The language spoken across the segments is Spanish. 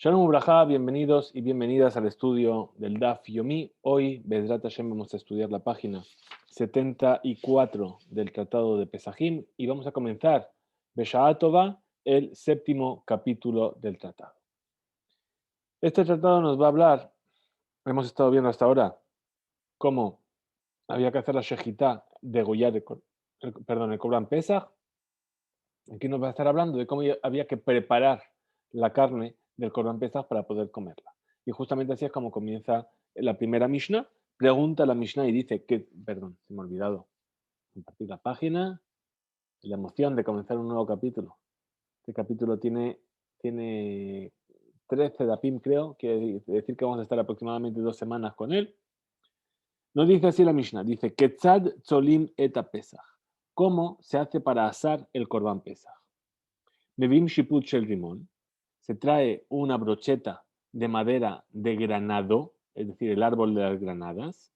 Shalom Ubrajá, bienvenidos y bienvenidas al estudio del Daf Yomi. Hoy, Bezrat Hashem, vamos a estudiar la página 74 del Tratado de Pesajim y vamos a comenzar, Besha'a Tova, el séptimo capítulo del tratado. Este tratado nos va a hablar, hemos estado viendo hasta ahora, cómo había que hacer la Shejitá de Goyar, el Corban Pesach. Aquí nos va a estar hablando de cómo había que preparar la carne del Corban Pesach para poder comerla. Y justamente así es como comienza la primera Mishnah. Pregunta la Mishnah y dice que, perdón, se me ha olvidado compartir la página, la emoción de comenzar un nuevo capítulo. Este capítulo tiene 13 dapim, creo, quiere decir que vamos a estar aproximadamente 2 semanas con él. No dice así la Mishnah, dice Ketzad Tzolim eta Pesach. ¿Cómo se hace para asar el Corban Pesach? Mevim Shiput Shel Rimón, se trae una brocheta de madera de granado, es decir, el árbol de las granadas,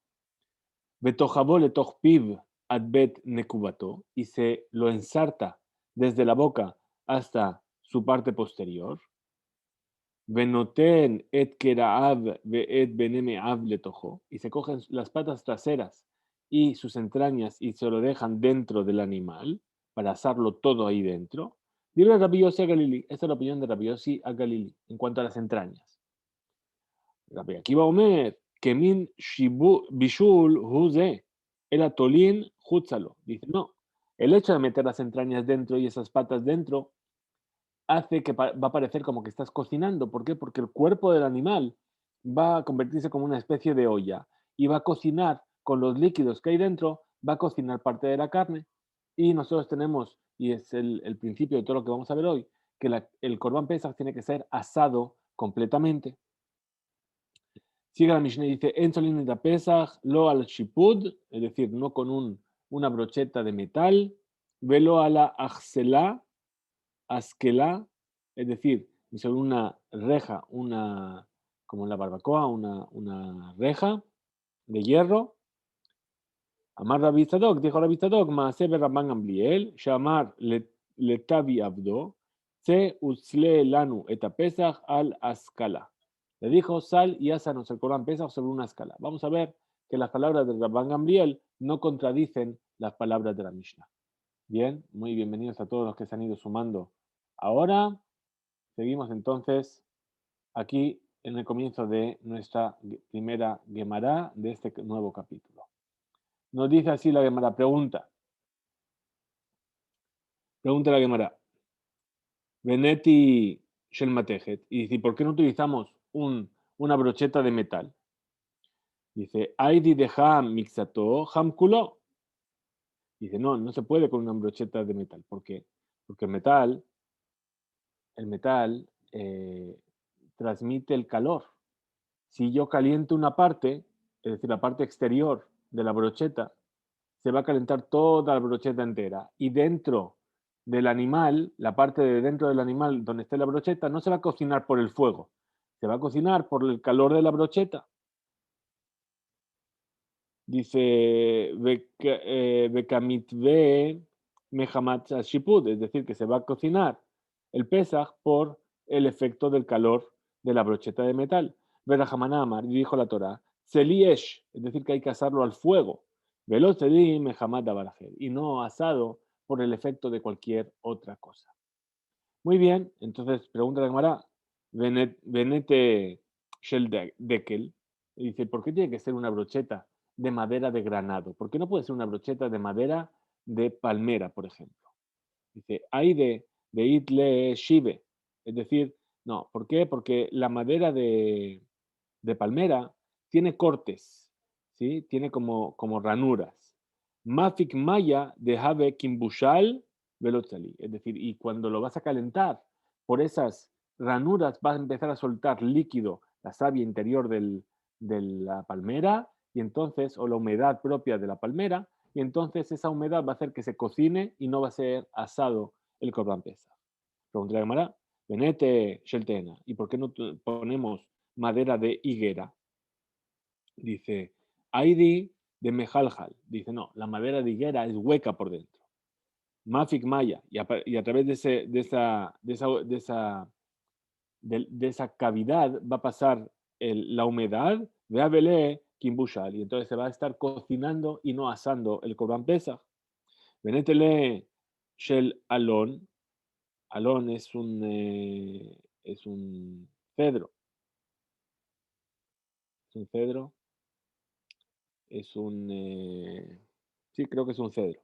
Betojabo letoch piv adbet nekubato, y se lo ensarta desde la boca hasta su parte posterior, Benoten et keraav veet benemeav letojo, y se cogen las patas traseras y sus entrañas y se lo dejan dentro del animal para asarlo todo ahí dentro. Libre Rabbi Yossi a Galili. Esta es la opinión de Rabbi Yossi a Galili en cuanto a las entrañas. Rabbi Akiva Omer, Kemin Bishul Huze, el atolín Hutzalo. Dice, no, el hecho de meter las entrañas dentro y esas patas dentro hace que va a parecer como que estás cocinando. ¿Por qué? Porque el cuerpo del animal va a convertirse como una especie de olla y va a cocinar con los líquidos que hay dentro, va a cocinar parte de la carne. Y nosotros tenemos, y es el principio de todo lo que vamos a ver hoy, que el Corban Pesach tiene que ser asado completamente. Sigue la Mishnah y dice, en solin de Pesach, lo al shipud, es decir, no con una brocheta de metal, velo a la axelá, askelá, es decir, sobre una reja, como en la barbacoa, una reja de hierro. Amar Rabbi Tzadok, dijo Rabbi Tzadok, Maaseh Rabban Gamliel, Shamar letavi abdo, se usle lanu et Pesach al askala. Le dijo, sal y ásanos el Corban Pesach sobre una escala. Vamos a ver que las palabras de Rabban Gamliel no contradicen las palabras de la Mishnah. Bien, muy bienvenidos a todos los que se han ido sumando. Ahora seguimos entonces aquí en el comienzo de nuestra primera Gemara de este nuevo capítulo. Nos dice así la Gemara, pregunta la Gemara, Veneti Shel Matejet, y dice, ¿por qué no utilizamos una brocheta de metal? Dice, Aidi de Ham Mixato Ham Kulo. Dice, no se puede con una brocheta de metal. ¿Por qué? Porque el metal transmite el calor. Si yo caliento una parte, es decir, la parte exterior de la brocheta, se va a calentar toda la brocheta entera. Y dentro del animal, la parte de dentro del animal donde esté la brocheta, no se va a cocinar por el fuego, se va a cocinar por el calor de la brocheta. Dice, Bekamitve Mehamat Shipud, es decir, que se va a cocinar el Pesach por el efecto del calor de la brocheta de metal. Verahamanamar, dijo la Torah, Seliesh, es decir, que hay que asarlo al fuego. Veloceli Mehamat Dabarajer, y no asado por el efecto de cualquier otra cosa. Muy bien, entonces pregunta la Gemara, Venete Shel Dekel, y dice, ¿por qué tiene que ser una brocheta de madera de granado? ¿Por qué no puede ser una brocheta de madera de palmera, por ejemplo? Dice, hay de Itle Shive, es decir, no, ¿por qué? Porque la madera de palmera tiene cortes, ¿sí? Tiene como ranuras. Mafik Maya de Have Kimbushal Velotzali, es decir, y cuando lo vas a calentar, por esas ranuras vas a empezar a soltar líquido, la savia interior de la palmera, y entonces, o la humedad propia de la palmera, y entonces esa humedad va a hacer que se cocine y no va a ser asado el Corban Pesach. Pregunta la Gemara, Venete Sheltena, ¿y por qué no ponemos madera de higuera? Dice, Aidi de Mejaljal. Dice, no, la madera de higuera es hueca por dentro. Mafik Maya, y a través de esa de esa cavidad va a pasar la humedad, veabele kimbushal, y entonces se va a estar cocinando y no asando el Corban Pesach. Venetele shel alon, alon es un cedro, es un cedro, es un, sí, creo que es un cedro.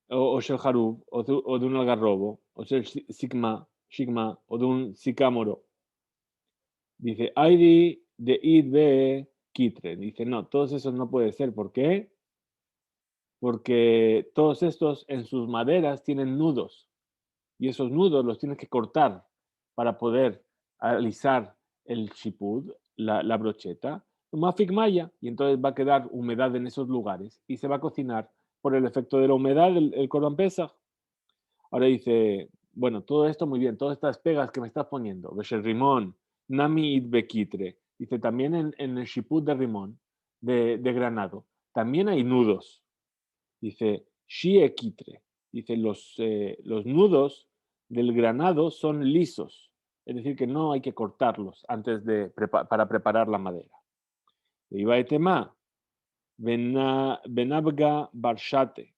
O shel harub, o de un algarrobo, o shel sigma, o de un sicámoro. Dice, Aidi de id be kitre. Dice, no, todos esos no puede ser. ¿Por qué? Porque todos estos en sus maderas tienen nudos y esos nudos los tienes que cortar para poder alisar el shipud, la brocheta, mafik maya, y entonces va a quedar humedad en esos lugares y se va a cocinar por el efecto de la humedad el Corban Pesach. Ahora dice, bueno, todo esto muy bien, todas estas pegas que me estás poniendo, Beshel Rimón, Nami id Bequitre, dice también en el shiput de Rimón, de Granado, también hay nudos, dice Shie Quitre, dice los nudos del granado son lisos, es decir, que no hay que cortarlos antes para preparar la madera. Iba etema, Benabga Barshate,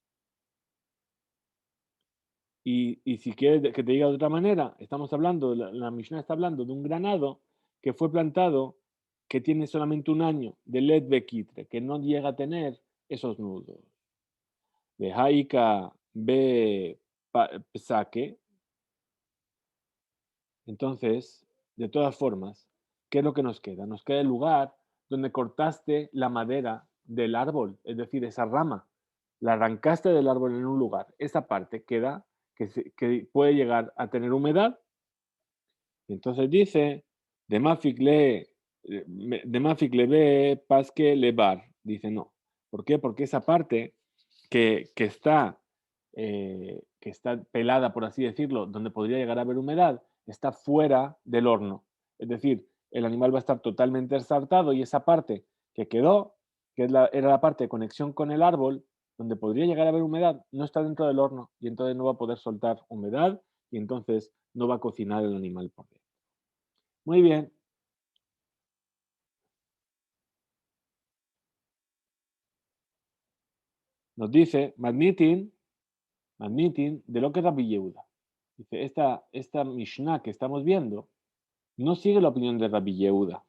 y si quieres que te diga de otra manera, estamos hablando, la Mishnah está hablando de un granado que fue plantado, que tiene solamente un año, de led bequitre, que no llega a tener esos nudos. De Haika be psaque. Entonces, de todas formas, ¿qué es lo que nos queda? Nos queda el lugar donde cortaste la madera del árbol, es decir, esa rama. La arrancaste del árbol en un lugar. Esa parte queda que puede llegar a tener humedad. Entonces dice, de Mafik le ve pasque levar. Dice no. ¿Por qué? Porque esa parte que está pelada, por así decirlo, donde podría llegar a haber humedad, está fuera del horno. Es decir, el animal va a estar totalmente ensartado y esa parte que quedó, era la parte de conexión con el árbol, donde podría llegar a haber humedad, no está dentro del horno y entonces no va a poder soltar humedad y entonces no va a cocinar el animal por dentro. Muy bien, nos dice Magnitin de lo que es Rabbi Yehuda. Dice, esta Mishnah que estamos viendo no sigue la opinión de Rabbi Yehuda.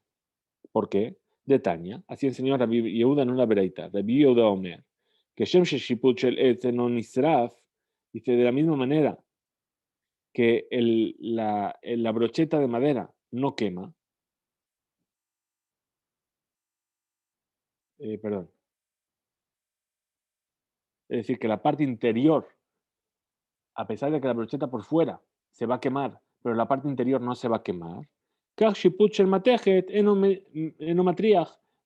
¿Por qué? De Tania. Así enseñó Rabbi Yehuda en una veraita. Rabbi Yehuda Omer. Que Shem Sheshiput Shel Etz no Nisraf. Dice, de la misma manera que la brocheta de madera no quema. Perdón. Es decir, que la parte interior, a pesar de que la brocheta por fuera se va a quemar, pero la parte interior no se va a quemar.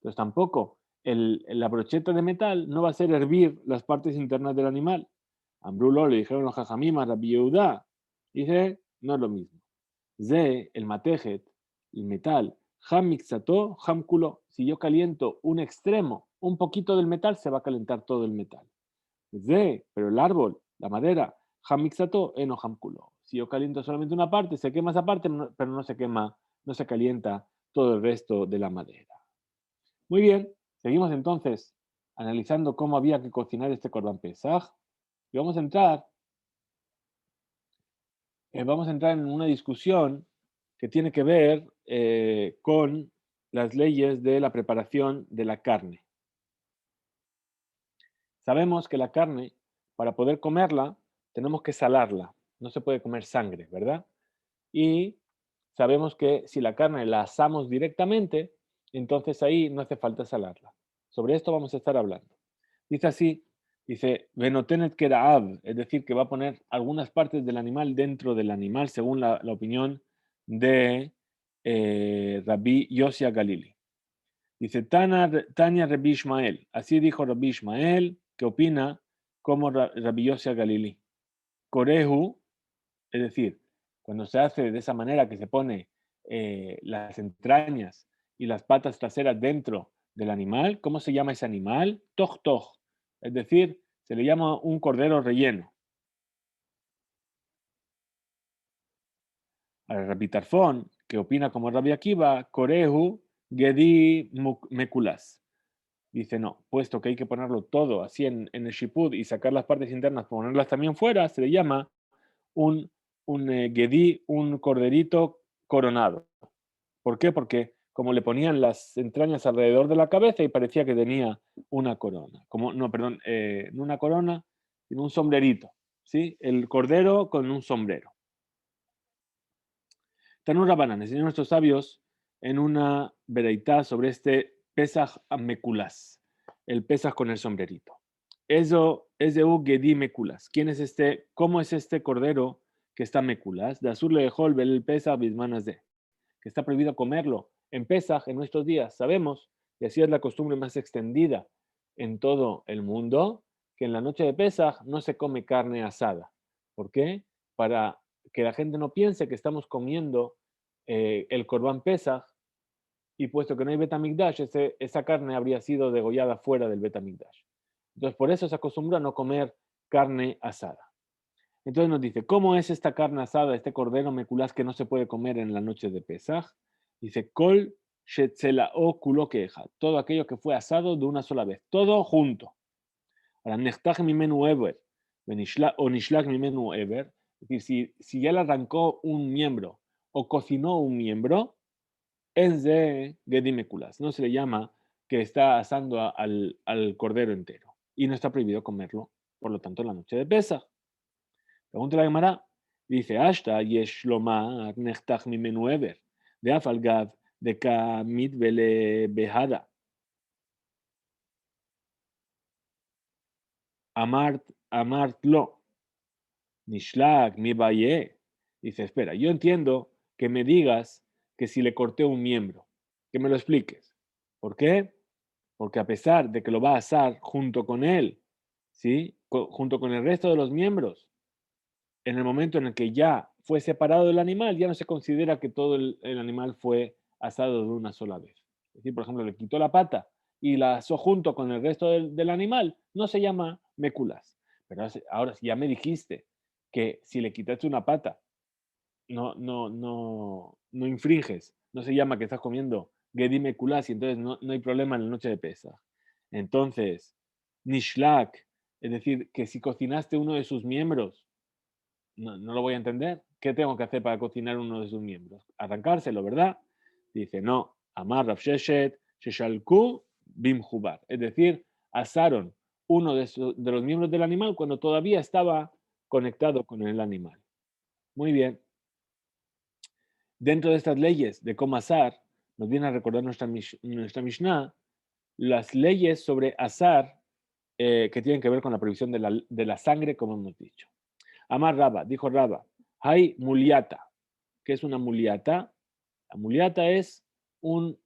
Pues tampoco la brocheta de metal no va a hacer hervir las partes internas del animal. Ambrulo le dijeron los jajamim a Rabbi Yehuda. Dice, no es lo mismo. Ze, el matejet, el metal, ham mixato, ham culo. Si yo caliento un extremo, un poquito del metal, se va a calentar todo el metal. Pero el árbol, la madera, hamixato eno hamkulo. Si yo caliento solamente una parte, se quema esa parte, pero no se quema, no se calienta todo el resto de la madera. Muy bien, seguimos entonces analizando cómo había que cocinar este Corban Pesaj y vamos a entrar en una discusión que tiene que ver con las leyes de la preparación de la carne. Sabemos que la carne, para poder comerla, tenemos que salarla. No se puede comer sangre, ¿verdad? Y sabemos que si la carne la asamos directamente, entonces ahí no hace falta salarla. Sobre esto vamos a estar hablando. Dice así, dice, Venotenet Keraab, es decir, que va a poner algunas partes del animal dentro del animal, según la opinión de Rabbi Yosia Galili. Dice Tania Rabbi Ishmael. Así dijo Rabbi Ishmael, que opina como Rabbi Yosia Galili. Korehu, es decir, cuando se hace de esa manera que se pone las entrañas y las patas traseras dentro del animal, ¿cómo se llama ese animal? Toj toj. Es decir, se le llama un cordero relleno. Ahora, Rabbi Tarfón, que opina como Rabbi Akiva, Korehu Gedi Mekulas. Dice, no, puesto que hay que ponerlo todo así en el shipud y sacar las partes internas, ponerlas también fuera, se le llama un, un Gedi, un corderito coronado. ¿Por qué? Porque como le ponían las entrañas alrededor de la cabeza y parecía que tenía una corona. Como, no, perdón, no una corona, sino un sombrerito. ¿Sí? El cordero con un sombrero. Tanur Rabanan enseñó a nuestros sabios en una vereitá sobre este Pesach Mekulas, el Pesach con el sombrerito. Eso es de Gedi Mekulas. ¿Quién es este? ¿Cómo es este cordero que está Mekulas? De Azur le dejó el Pesach Bismanas de, que está prohibido comerlo en Pesach en nuestros días. Sabemos, y así es la costumbre más extendida en todo el mundo, que en la noche de Pesach no se come carne asada. ¿Por qué? Para que la gente no piense que estamos comiendo el Corban Pesach, y puesto que no hay Betamigdash, esa carne habría sido degollada fuera del Betamigdash. Entonces, por eso se acostumbra a no comer carne asada. Entonces nos dice, ¿cómo es esta carne asada, este cordero meculás que no se puede comer en la noche de Pesaj? Dice, Kol o kulo queja, todo aquello que fue asado de una sola vez, todo junto. Ahora, nechtach mimenu ever, o nishlach mimenu ever, es decir, si ya le arrancó un miembro o cocinó un miembro, es de Gedimekulas. No se le llama que está asando al cordero entero. Y no está prohibido comerlo, por lo tanto, en la noche de Pesaj. Pregunta la Gemara. Dice, Ashta yesh lomar nechtach mimenu ever. De afalgav de kamit vele behada. Amart lo. Nishlak mi baye. Dice, espera, yo entiendo que me digas que si le corté un miembro, que me lo expliques. ¿Por qué? Porque a pesar de que lo va a asar junto con él, ¿sí? Junto con el resto de los miembros, en el momento en el que ya fue separado del animal, ya no se considera que todo el animal fue asado de una sola vez. Es decir, por ejemplo, le quitó la pata y la asó junto con el resto del animal, no se llama meculas. Pero ahora, si ya me dijiste que si le quitaste una pata, no infringes, no se llama que estás comiendo Gedi meculas y entonces no hay problema en la noche de Pesaj. Entonces, Nishlak, es decir, que si cocinaste uno de sus miembros, no lo voy a entender. ¿Qué tengo que hacer para cocinar uno de sus miembros? Arrancárselo, ¿verdad? Dice, no, Amar Rav Sheshet, Sheshalku, Bim Jubar. Es decir, asaron uno de los miembros del animal cuando todavía estaba conectado con el animal. Muy bien. Dentro de estas leyes de cómo asar, nos viene a recordar nuestra Mishnah, las leyes sobre asar que tienen que ver con la prohibición de la sangre, como hemos dicho. Amar Raba, dijo Raba, hay muliata. ¿Qué es una muliata? La muliata es un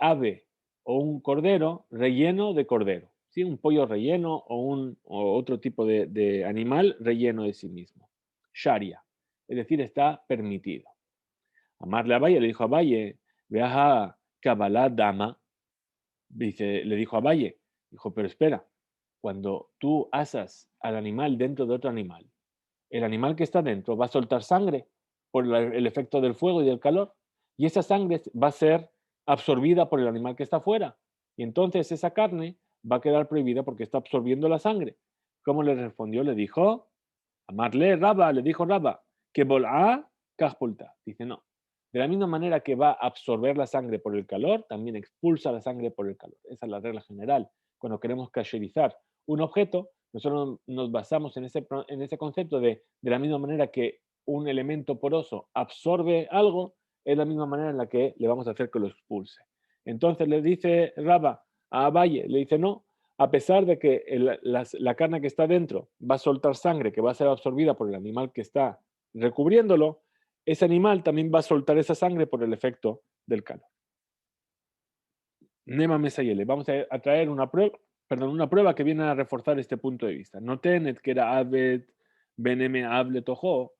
ave o un cordero relleno de cordero. ¿Sí? Un pollo relleno o otro tipo de animal relleno de sí mismo. Sharia. Es decir, está permitido. Amarle a Valle le dijo a Valle, veaja Kabbalah Dama. Le dijo a Valle, dijo, pero espera, cuando tú asas al animal dentro de otro animal, el animal que está dentro va a soltar sangre por el efecto del fuego y del calor, y esa sangre va a ser absorbida por el animal que está afuera, y entonces esa carne va a quedar prohibida porque está absorbiendo la sangre. ¿Cómo le respondió? Le dijo, amarle Raba, le dijo Raba, que volá kajpulta. Dice, no. De la misma manera que va a absorber la sangre por el calor, también expulsa la sangre por el calor. Esa es la regla general. Cuando queremos kasherizar un objeto, nosotros nos basamos en ese concepto de la misma manera que un elemento poroso absorbe algo, es la misma manera en la que le vamos a hacer que lo expulse. Entonces le dice Raba a Abaye, le dice no, a pesar de que la carne que está dentro va a soltar sangre que va a ser absorbida por el animal que está recubriéndolo, ese animal también va a soltar esa sangre por el efecto del calor. Nema Mesayele, vamos a traer una prueba que viene a reforzar este punto de vista. No tenet que era Abed, Beneme, Able, Tojo,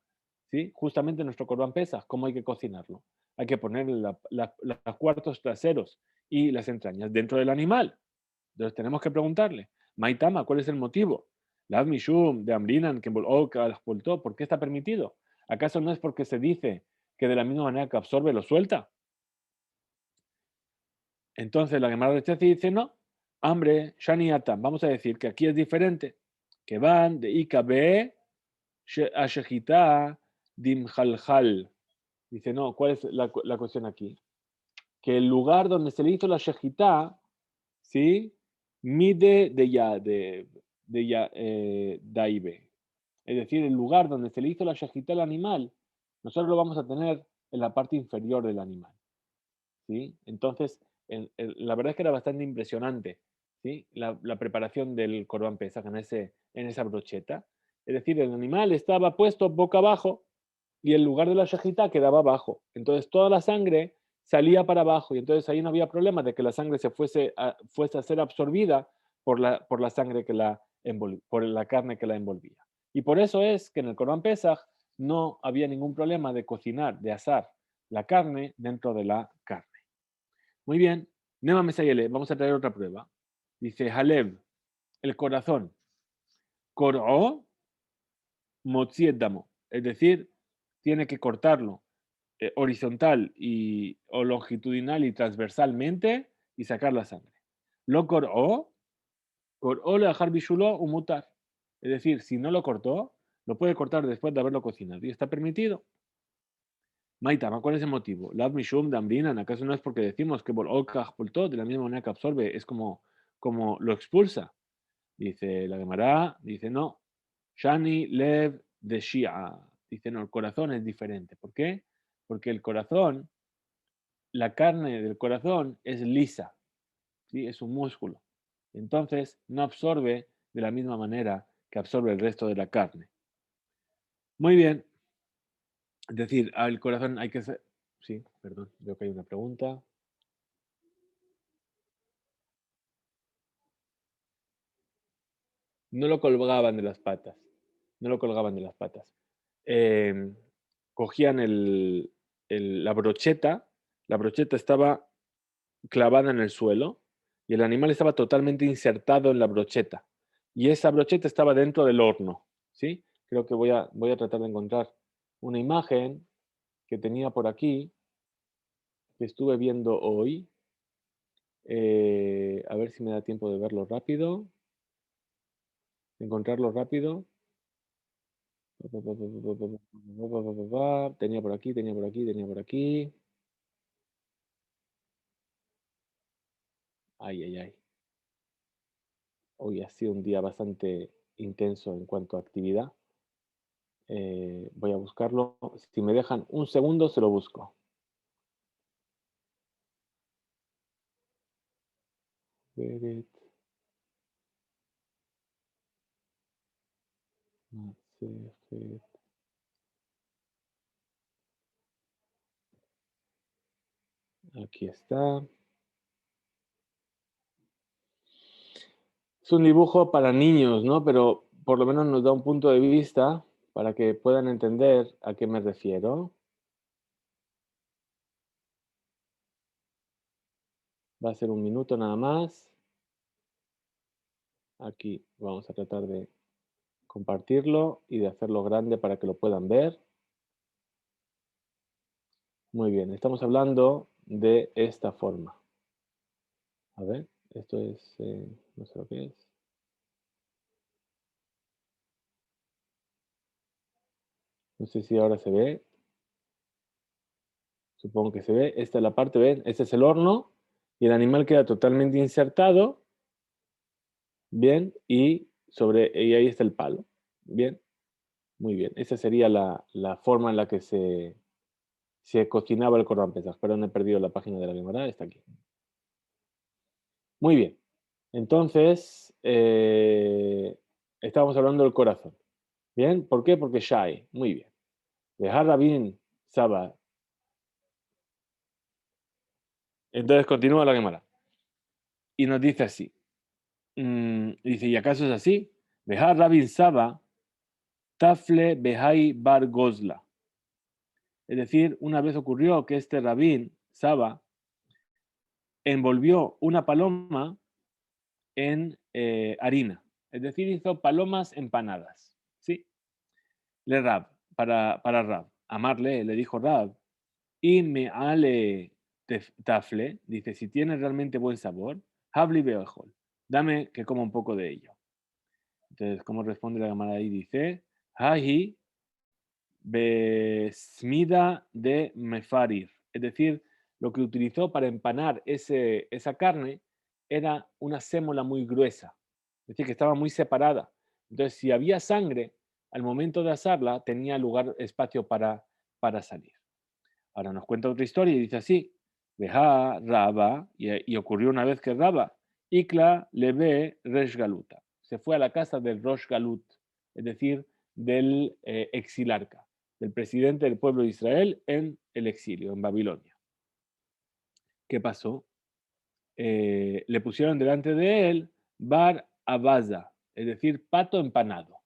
¿sí? Justamente nuestro Corban Pesaj, ¿cómo hay que cocinarlo? Hay que poner los cuartos traseros y las entrañas dentro del animal. Entonces tenemos que preguntarle, Maitama, ¿cuál es el motivo? Lav Mishum, de Amrinan, que ¿por qué está permitido? ¿Acaso no es porque se dice que de la misma manera que absorbe lo suelta. Entonces la Gemara rechaza y dice, no, hambre, shani atam. Vamos a decir que aquí es diferente. Que van de ikabe a shejita dimjalhal. Dice, no, ¿cuál es la cuestión aquí? Que el lugar donde se le hizo la shejita, ¿sí? Mide de daibe. Es decir, el lugar donde se le hizo la shejita al animal, nosotros lo vamos a tener en la parte inferior del animal. ¿Sí? Entonces, la verdad es que era bastante impresionante, ¿sí? La preparación del Corban Pesaj en esa brocheta. Es decir, el animal estaba puesto boca abajo y el lugar de la shejita quedaba abajo. Entonces, toda la sangre salía para abajo y entonces ahí no había problema de que la sangre fuese a ser absorbida por la sangre por la carne que la envolvía. Y por eso es que en el Corban Pesaj no había ningún problema de cocinar, de asar la carne dentro de la carne. Muy bien. Nema Mesayele, vamos a traer otra prueba. Dice Halev, el corazón. Kor'o motziedamo. Es decir, tiene que cortarlo horizontal o longitudinal y transversalmente y sacar la sangre. Lo kor'o le dejar bishulo umutar. Es decir, si no lo cortó, lo puede cortar después de haberlo cocinado y está permitido. Maitama, ¿cuál es el motivo? Lav mishum damrinan, ¿acaso no es porque decimos que por todo de la misma manera que absorbe, es como lo expulsa? Dice la Gemara, dice no. Shani lev de Shia. Dice no, el corazón es diferente. ¿Por qué? Porque el corazón, la carne del corazón es lisa, ¿sí? Es un músculo. Entonces no absorbe de la misma manera que absorbe el resto de la carne. Muy bien. Es decir, al corazón hay que ser... Sí, perdón, veo que hay una pregunta. No lo colgaban de las patas. No lo colgaban de las patas. Eh, Cogían la brocheta estaba clavada en el suelo y el animal estaba totalmente insertado en la brocheta. Y esa brocheta estaba dentro del horno. ¿Sí? Creo que voy a tratar de encontrar una imagen que tenía por aquí, que estuve viendo hoy. A ver si me da tiempo de verlo rápido. Encontrarlo rápido. Tenía por aquí, tenía por aquí, tenía por aquí. Ay, ay, ay. Hoy ha sido un día bastante intenso en cuanto a actividad. Voy a buscarlo. Si me dejan un segundo, se lo busco. Aquí está. Es un dibujo para niños, ¿no? Pero por lo menos nos da un punto de vista para que puedan entender a qué me refiero. Va a ser un minuto nada más. Aquí vamos a tratar de compartirlo y de hacerlo grande para que lo puedan ver. Muy bien, estamos hablando de esta forma. A ver, esto es, no sé lo que es. No sé si ahora se ve. Supongo que se ve. Esta es la parte, ¿ven? Este es el horno y el animal queda totalmente insertado. Bien, y ahí está el palo. Bien, muy bien. Esa sería la forma en la que se cocinaba el Corban Pesaj. Perdón, he perdido la página de la Gemara, está aquí. Muy bien. Entonces, estábamos hablando del corazón. ¿Bien? ¿Por qué? Porque Shai. Muy bien. Dejar Rabin Saba. Entonces continúa la Gemara. Y nos dice así. Dice, ¿y acaso es así? Dejar Rabin Saba, Tafle Behai Bar Gozla. Es decir, una vez ocurrió que este Rabin Saba envolvió una paloma en harina. Es decir, hizo palomas empanadas. ¿Sí? Le Rab, para Rab. Amarle, le dijo Rab, y me ale tafle, dice, si tiene realmente buen sabor, habli beojol, dame que coma un poco de ello. Entonces, ¿cómo responde la Gemara ahí? Dice, Hahi besmida de mefarir. Es decir, lo que utilizó para empanar esa carne era una sémola muy gruesa. Es decir, que estaba muy separada. Entonces, si había sangre, al momento de asarla, tenía lugar, espacio para salir. Ahora nos cuenta otra historia y dice así, Veja Raba, y ocurrió una vez que Raba, Ikla le ve Resh Galuta. Se fue a la casa del Rosh Galut, es decir, del exilarca, del presidente del pueblo de Israel en el exilio, en Babilonia. ¿Qué pasó? Le pusieron delante de él Bar Abaza, es decir, pato empanado.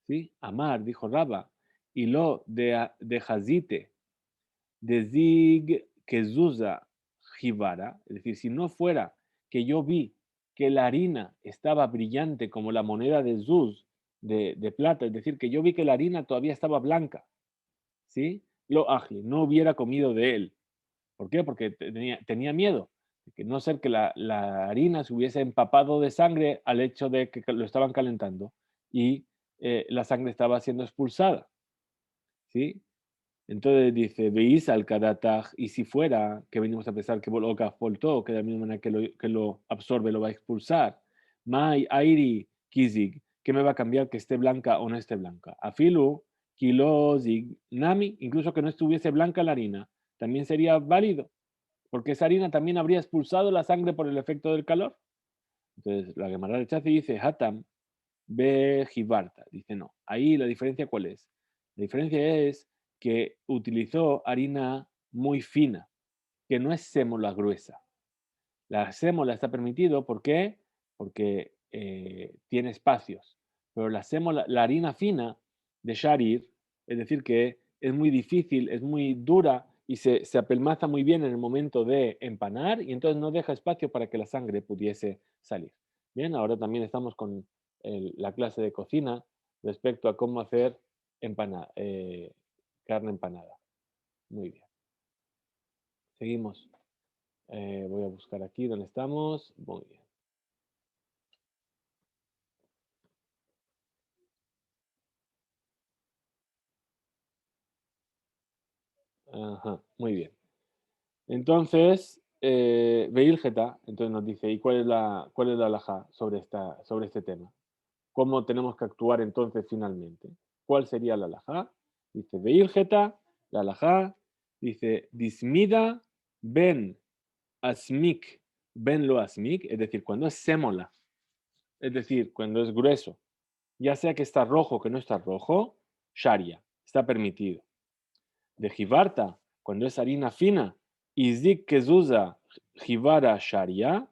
¿Sí? Amar, dijo Raba, y lo de Hazite, de Zig Kezuza Jibara, es decir, si no fuera que yo vi que la harina estaba brillante como la moneda de Zuz, de plata, es decir, que yo vi que la harina todavía estaba blanca, ¿sí? Lo ágil, no hubiera comido de él. ¿Por qué? Porque tenía miedo de que no ser que la harina se hubiese empapado de sangre al hecho de que lo estaban calentando y la sangre estaba siendo expulsada, ¿sí? Entonces dice, veis al karataj, y si fuera que venimos a pensar que Boloka voltó, que de la misma manera que lo absorbe, lo va a expulsar, Mai Airi Kizig, ¿qué me va a cambiar que esté blanca o no esté blanca? Afilu, Kilozig, Nami, incluso que no estuviese blanca la harina, también sería válido, porque esa harina también habría expulsado la sangre por el efecto del calor. Entonces la Gemara rechaza y dice, Hatam, Be Jibarta. Dice, no. Ahí la diferencia, ¿cuál es? La diferencia es que utilizó harina muy fina, que no es sémola gruesa. La sémola está permitido, ¿por qué? Porque tiene espacios. Pero la harina fina de sharir, es decir, que es muy difícil, es muy dura y se apelmaza muy bien en el momento de empanar y entonces no deja espacio para que la sangre pudiese salir. Bien, ahora también estamos con la clase de cocina respecto a cómo hacer carne empanada. Muy bien. Seguimos. Voy a buscar aquí donde estamos. Muy bien. Ajá, muy bien. Entonces, Beilgeta, entonces nos dice, ¿y cuál es la halajá sobre este tema? ¿Cómo tenemos que actuar entonces finalmente? ¿Cuál sería la halajá? Dice, Beilgeta, la halajá, dice, Dismida ben asmik, ben lo asmik, es decir, cuando es sémola, es decir, cuando es grueso, ya sea que está rojo o que no está rojo, sharia, está permitido. De jibarta, cuando es harina fina, izik kezuza jibara sharia,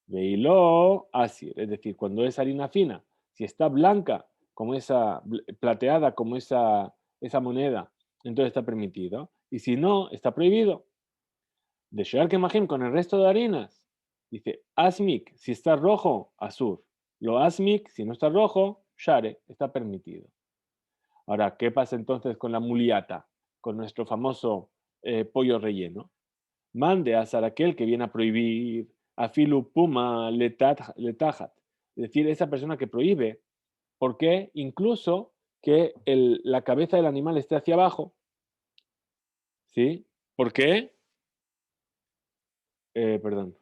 veilo asir, es decir, cuando es harina fina, si está blanca, como esa, plateada como esa moneda, entonces está permitido, y si no, está prohibido. De shear que imagín con el resto de harinas, dice asmik, si está rojo, azur, lo asmik, si no está rojo, share, está permitido. Ahora, ¿qué pasa entonces con la muliata? Con nuestro famoso pollo relleno. Mande a Saraquel que viene a prohibir a Filu Puma letajat. Es decir, esa persona que prohíbe, ¿por qué? Incluso que la cabeza del animal esté hacia abajo. ¿Sí? ¿Por qué? Perdón.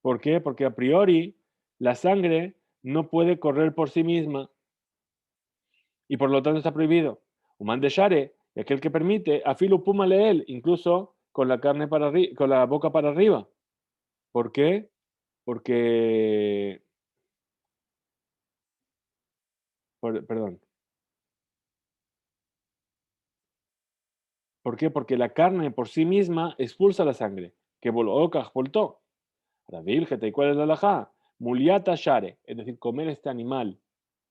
¿Por qué? Porque a priori la sangre no puede correr por sí misma y por lo tanto está prohibido. Human de share, y aquel que permite, afilo puma él, incluso con la carne con la boca para arriba. ¿Por qué? Porque, perdón, ¿por qué? Porque la carne por sí misma expulsa la sangre, que voló, voltó. Ahora, virgete, ¿y cuál es la halajá? Muliata share, es decir, comer este animal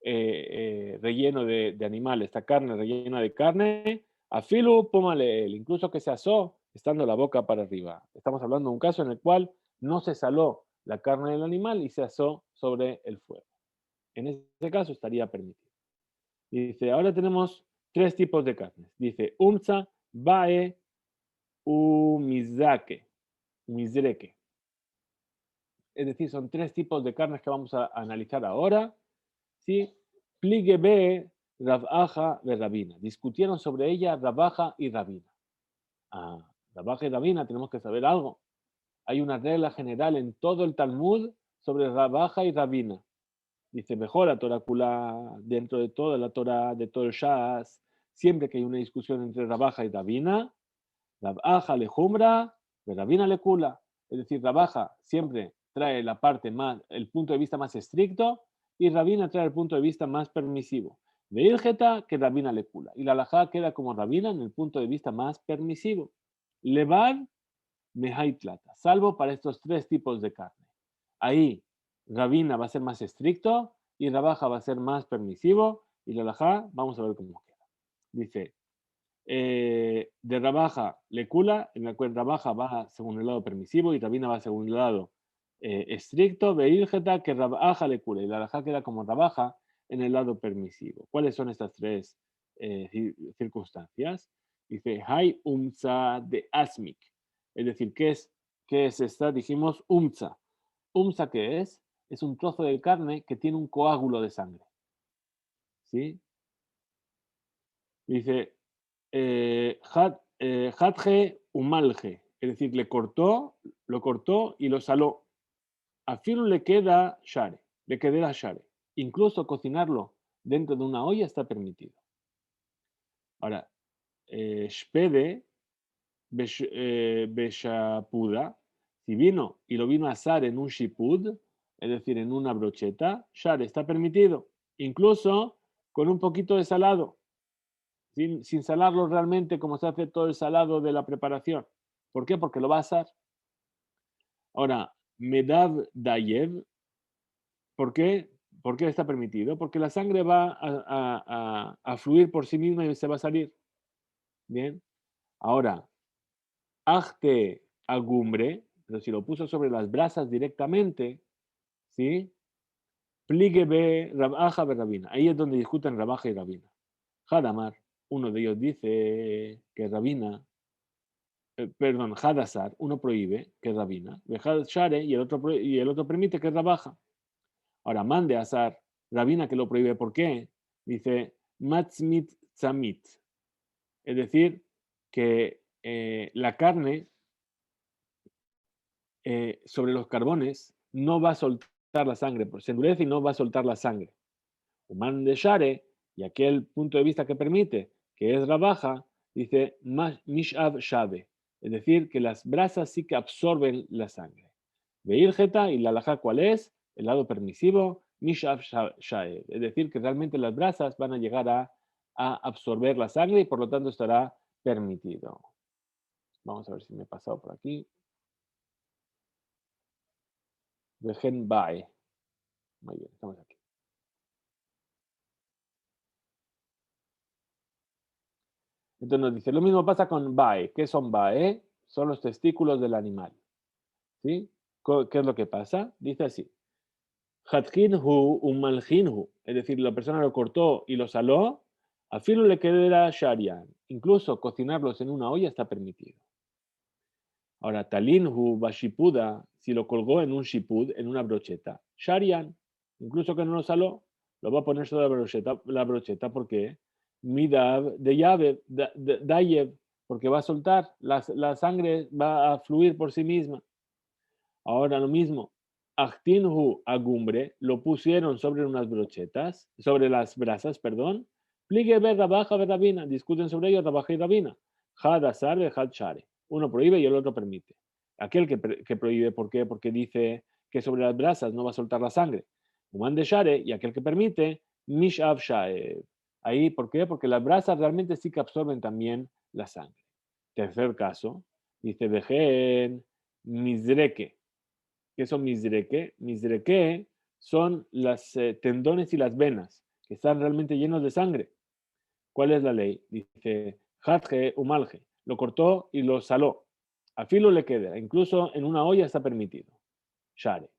relleno de animal, esta carne rellena de carne, afilu pómale él, incluso que se asó estando la boca para arriba. Estamos hablando de un caso en el cual no se saló la carne del animal y se asó sobre el fuego. En ese caso estaría permitido. Dice, ahora tenemos tres tipos de carnes. Dice, umza, bae, umizake, umizreke. Es decir, son tres tipos de carnes que vamos a analizar ahora. ¿Sí? Pligue B, Rav Aja de Rabina. Discutieron sobre ella Rav Aja y Rabina. Ah, Rav Aja y Rabina, tenemos que saber algo. Hay una regla general en todo el Talmud sobre Rav Aja y Rabina. Dice, mejor la Torah Kula, dentro de toda la Torah, de todo el Shas, siempre que hay una discusión entre Rav Aja y Rabina, Rav Aja le jumbra, Rabina le kula. Es decir, Rav Aja siempre trae la parte más, el punto de vista más estricto y Rabina trae el punto de vista más permisivo. De Ilgeta que Rabina le kula. Y la halajá queda como Rabina en el punto de vista más permisivo. Levar mehai plata, salvo para estos tres tipos de carne. Ahí Rabina va a ser más estricto y Rav Aja va a ser más permisivo y la halajá vamos a ver cómo queda. Dice, de Rabaja le cula, en la cual Rabaja va según el lado permisivo y Rabina va según el lado estricto, Beilgeta que Rabaja le cula, y la Raja queda como Rabaja en el lado permisivo. ¿Cuáles son estas tres circunstancias? Dice, Hay umza de asmik, es decir, qué es esta? Dijimos umza. ¿Umza qué es? Es un trozo de carne que tiene un coágulo de sangre. ¿Sí? Dice, Hadje umalje, es decir, lo cortó y lo saló. A Filo le queda share, le queda share. Incluso cocinarlo dentro de una olla está permitido. Ahora, shpede beshapuda, si vino y lo vino a asar en un shipud, es decir, en una brocheta, share está permitido. Incluso con un poquito de salado. Sin salarlo realmente como se hace todo el salado de la preparación. ¿Por qué? Porque lo va a asar. Ahora, Medav Dayev, ¿por qué? ¿Por qué está permitido? Porque la sangre va a fluir por sí misma y se va a salir. Bien. Ahora, Ajte Agumbre, pero si lo puso sobre las brasas directamente, ¿sí? Pligue be Rabaja be Rabina. Ahí es donde discuten Rabaja y Rabina. Hadamar, uno de ellos dice que Rabina perdón, Hadasar, uno prohíbe, que es Rabina, Share, y el otro permite, que es Rabaja. Ahora, mande Asar, Rabina que lo prohíbe, ¿por qué? Dice, Matzmit Tzamit, es decir, que la carne sobre los carbones no va a soltar la sangre, se endurece y no va a soltar la sangre. Mande Share, y aquel punto de vista que permite, que es Rabaja, dice, Mishav Shave, es decir, que las brasas sí que absorben la sangre. Veirgeta y la halajá, ¿cuál es? El lado permisivo, Mishav Shaev, es decir, que realmente las brasas van a llegar a absorber la sangre y por lo tanto estará permitido. Vamos a ver si me he pasado por aquí. Vejen Bae. Muy bien, estamos aquí. Entonces nos dice, lo mismo pasa con Bae. ¿Qué son Bae? Son los testículos del animal. ¿Sí? ¿Qué es lo que pasa? Dice así. Hatkinhu umalhinhu, es decir, la persona lo cortó y lo saló, a filo le queda sharian. Incluso cocinarlos en una olla está permitido. Ahora, talinhu bashipuda, si lo colgó en un shipud, en una brocheta, sharian, incluso que no lo saló, lo va a poner sobre la brocheta porque midav de llave, dayev, porque va a soltar, la sangre va a fluir por sí misma. Ahora lo mismo, Achtinhu agumbre, lo pusieron sobre unas brochetas, sobre las brasas, perdón. Pligue ver Rabaja ver Rabina, discuten sobre ello Rabaja y Rabina. Had asar ve had share. Uno prohíbe y el otro permite. Aquel que prohíbe, ¿por qué? Porque dice que sobre las brasas no va a soltar la sangre. Human de share, y aquel que permite, mishav shae. Ahí, ¿por qué? Porque las brasas realmente sí que absorben también la sangre. Tercer caso, dice vejen mizreke. ¿Qué son misreque? Misreque son los tendones y las venas, que están realmente llenos de sangre. ¿Cuál es la ley? Dice, Hadje umalje, lo cortó y lo saló. A filo le queda, incluso en una olla está permitido. Share.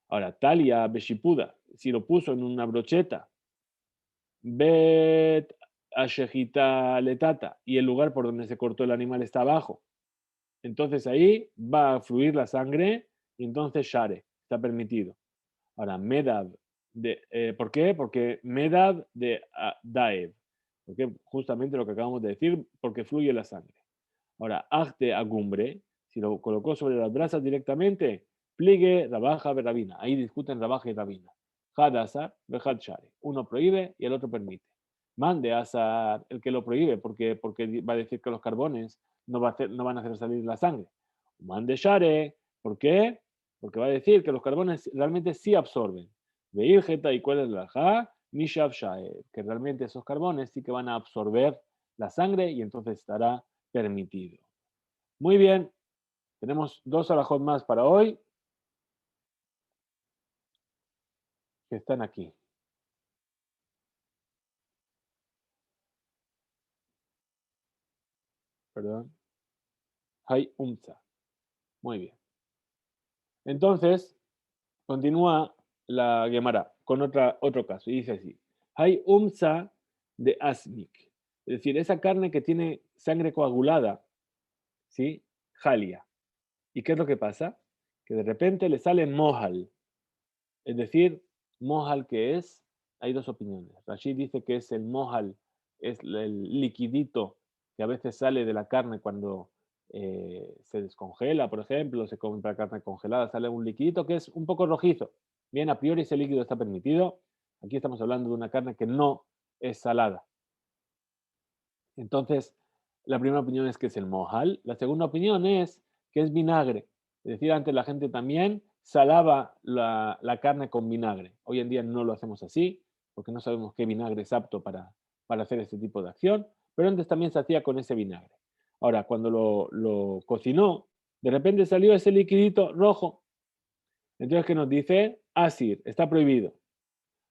Ahora, talia beshipuda, si lo puso en una brocheta, Bet Ashejita Letata, y el lugar por donde se cortó el animal está abajo, entonces ahí va a fluir la sangre y entonces Share, está permitido. Ahora, Medad, ¿por qué? Porque Medad de Daev, porque justamente lo que acabamos de decir, porque fluye la sangre. Ahora, Agte Agumbre, si lo colocó sobre las brasas directamente, pliegue, Rabaja, Rabina. Ahí discuten Rabaja y Rabina. Had Asar, Behad Share. Uno prohíbe y el otro permite. Mande Asar, el que lo prohíbe, porque va a decir que los carbones no van a hacer salir la sangre. Mande Share, ¿por qué? Porque va a decir que los carbones realmente sí absorben. Veirgeta y cuál es la ja, Mishav Share, que realmente esos carbones sí que van a absorber la sangre y entonces estará permitido. Muy bien, tenemos 2 alajot más para hoy que están aquí. Perdón. Hay umza. Muy bien. Entonces, continúa la Gemara con otro caso y dice así. Hay umza de asmik. Es decir, esa carne que tiene sangre coagulada, ¿sí? Jalia. ¿Y qué es lo que pasa? Que de repente le sale mohal. Es decir, mohal que es, hay 2 opiniones. Rashid dice que es el mohal, es el liquidito que a veces sale de la carne cuando se descongela, por ejemplo, se compra carne congelada, sale un liquidito que es un poco rojizo. Bien, a priori ese líquido está permitido. Aquí estamos hablando de una carne que no es salada. Entonces, la primera opinión es que es el mohal. La segunda opinión es que es vinagre. Es decir, antes la gente también salaba la carne con vinagre. Hoy en día no lo hacemos así, porque no sabemos qué vinagre es apto para hacer este tipo de acción, pero antes también se hacía con ese vinagre. Ahora, cuando lo cocinó, de repente salió ese liquidito rojo. Entonces, ¿qué nos dice? Asir, está prohibido.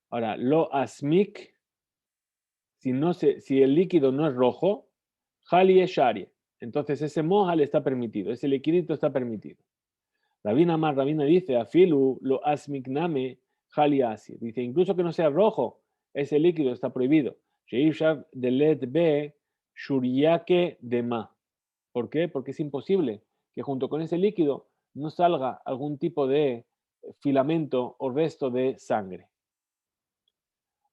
Ahora, lo asmik, si el líquido no es rojo, Jali es Shari. Entonces ese mohal está permitido, ese liquidito está permitido. Rabina dice, afilu lo asmikname Jali asir. Dice, incluso que no sea rojo, ese líquido está prohibido. Sheishav de let be shuriake de ma. ¿Por qué? Porque es imposible que junto con ese líquido no salga algún tipo de filamento o resto de sangre.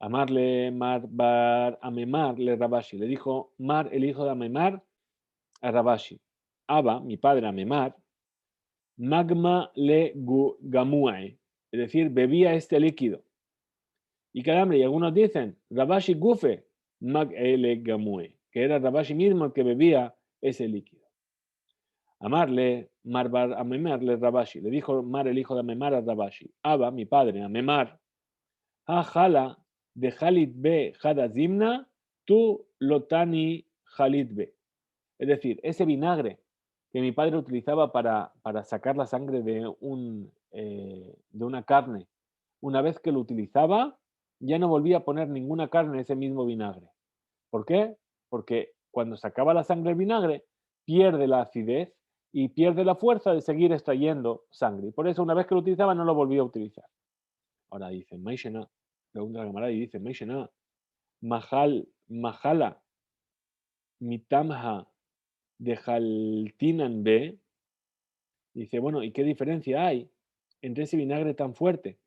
Amarle Mar bar Amemar le Rabashi. Le dijo Mar, el hijo de Amemar, a Rabashi. Abba, mi padre Amemar, magma le gamuae. Es decir, bebía este líquido. Y caramba, y algunos dicen, Rabashi gufe, mag le gamue, que era Rabashi mismo el que bebía ese líquido. Amarle Mar bar Amemar le Rabashi. Le dijo Mar, el hijo de Amemar, a Rabashi. Abba, mi padre Amemar, jala de Jalit B Hadazimna, tu lotani Jalit B. Es decir, ese vinagre que mi padre utilizaba para sacar la sangre de una carne, una vez que lo utilizaba, ya no volvía a poner ninguna carne en ese mismo vinagre. ¿Por qué? Porque cuando sacaba la sangre el vinagre, pierde la acidez y pierde la fuerza de seguir extrayendo sangre. Y por eso, una vez que lo utilizaba, no lo volvía a utilizar. Ahora dice, Maishena, pregunta la camarada y dice, Maishena, Mahala, Mitamha de Jaltinan B, dice, bueno, ¿y qué diferencia hay entre ese vinagre tan fuerte?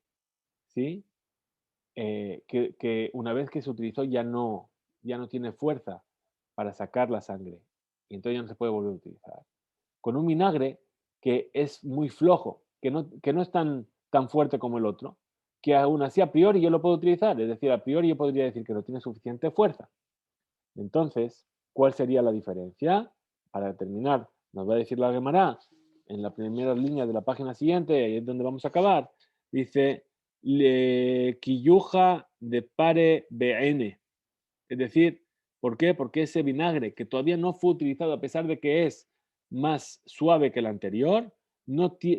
¿Sí? Que una vez que se utilizó ya no tiene fuerza para sacar la sangre. Y entonces ya no se puede volver a utilizar. Con un vinagre que es muy flojo, que no es tan fuerte como el otro, que aún así a priori yo lo puedo utilizar. Es decir, a priori yo podría decir que no tiene suficiente fuerza. Entonces, ¿cuál sería la diferencia? Para terminar, nos va a decir la Gemara en la primera línea de la página siguiente, ahí es donde vamos a acabar. Dice, le quilluja de pare bn. Es decir, ¿por qué? Porque ese vinagre que todavía no fue utilizado, a pesar de que es más suave que el anterior,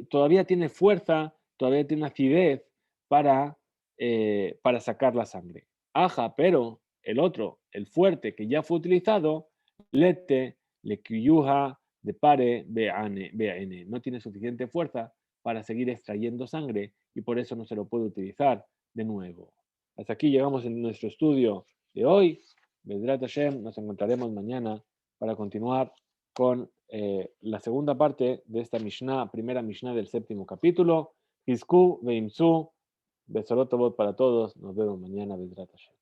todavía tiene fuerza, todavía tiene acidez para sacar la sangre. Aja, pero el otro, el fuerte que ya fue utilizado, lete, le kyuha, de pare, BN, no tiene suficiente fuerza para seguir extrayendo sangre y por eso no se lo puede utilizar de nuevo. Hasta aquí llegamos en nuestro estudio de hoy. Bezrat Hashem, nos encontraremos mañana para continuar con la segunda parte de esta Mishnah, primera Mishnah del séptimo capítulo. Hizku veimsu, Besorot Tobot para todos. Nos vemos mañana, Bezrat Hashem.